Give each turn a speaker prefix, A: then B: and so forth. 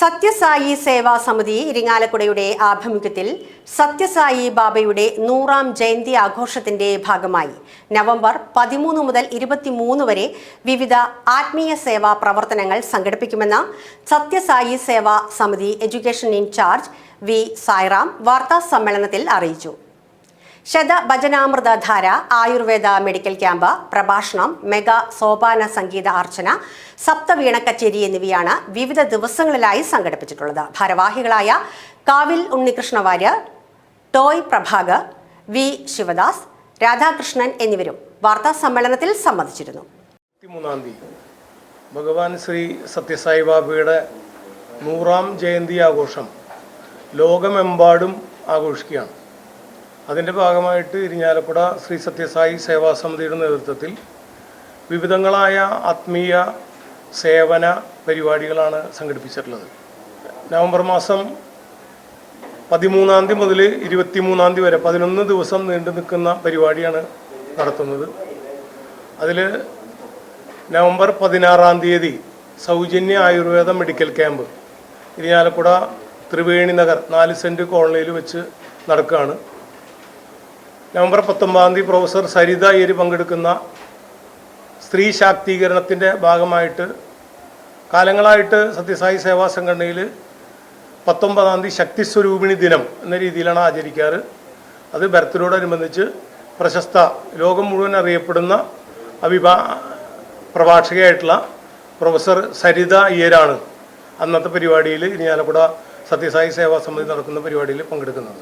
A: സത്യസായി സേവാ സമിതി ഇരിങ്ങാലക്കുടയുടെ ആഭിമുഖ്യത്തിൽ സത്യസായി ബാബയുടെ 100ാം ജയന്തി ആഘോഷത്തിന്റെ ഭാഗമായി നവംബർ 13 മുതൽ 23 വരെ വിവിധ ആത്മീയ സേവാ പ്രവർത്തനങ്ങൾ സംഘടിപ്പിക്കുമെന്ന് സത്യസായി സേവാ സമിതി എഡ്യൂക്കേഷൻ ഇൻചാർജ് വി സായിറാം വാർത്താ സമ്മേളനത്തിൽ അറിയിച്ചു. ശതഭജനാമൃതധാര, ആയുർവേദ മെഡിക്കൽ ക്യാമ്പ്, പ്രഭാഷണം, മെഗാ സോപാന സംഗീത അർച്ചന, സപ്തവീണ കച്ചേരി എന്നിവയാണ് വിവിധ ദിവസങ്ങളിലായി സംഘടിപ്പിച്ചിട്ടുള്ളത്. ഭാരവാഹികളായ കാവിൽ ഉണ്ണികൃഷ്ണ വാര്യർ, ടോയ് പ്രഭാകർ, വി ശിവദാസ്, രാധാകൃഷ്ണൻ എന്നിവരും വാർത്താ സമ്മേളനത്തിൽ സംബന്ധിച്ചിരുന്നു.
B: ഭഗവാൻ ശ്രീ സത്യസായി ബാബയുടെ 100ാം ജയന്തി ആഘോഷം ലോകമെമ്പാടും ആഘോഷിക്കുകയാണ്. അതിൻ്റെ ഭാഗമായിട്ട് ഇരിങ്ങാലക്കുട ശ്രീ സത്യസായി സേവാ സമിതിയുടെ നേതൃത്വത്തിൽ വിവിധങ്ങളായ ആത്മീയ സേവന പരിപാടികളാണ് സംഘടിപ്പിച്ചിട്ടുള്ളത്. നവംബർ മാസം 13-ാം തീയതി മുതൽ 23-ാം തീയതി വരെ 11 ദിവസം നീണ്ടു നിൽക്കുന്ന പരിപാടിയാണ് നടത്തുന്നത്. അതിൽ നവംബർ 16-ാം തീയതി സൗജന്യ Ayurveda medical camp Irinjalakuda Triveni Nagar 4 cent കോളനിയിൽ വെച്ച് നടക്കുകയാണ്. നവംബർ 19-ാം തീയതി പ്രൊഫസർ സരിത അയ്യർ പങ്കെടുക്കുന്ന സ്ത്രീ ശാക്തീകരണത്തിൻ്റെ ഭാഗമായിട്ട് കാലങ്ങളായിട്ട് സത്യസായി സേവാ സംഘടനയിൽ 19-ാം തീയതി ശക്തി സ്വരൂപിണി ദിനം എന്ന രീതിയിലാണ് ആചരിക്കാറ്. അത് ബർത്ത്ഡേയോടനുബന്ധിച്ച് പ്രശസ്ത ലോകം മുഴുവൻ അറിയപ്പെടുന്ന പ്രഭാഷകയായിട്ടുള്ള പ്രൊഫസർ സരിത അയ്യരാണ് അന്നത്തെ പരിപാടിയിൽ ഇരിങ്ങാലക്കുട സത്യസായി സേവാ സമിതി നടക്കുന്ന പരിപാടിയിൽ പങ്കെടുക്കുന്നത്.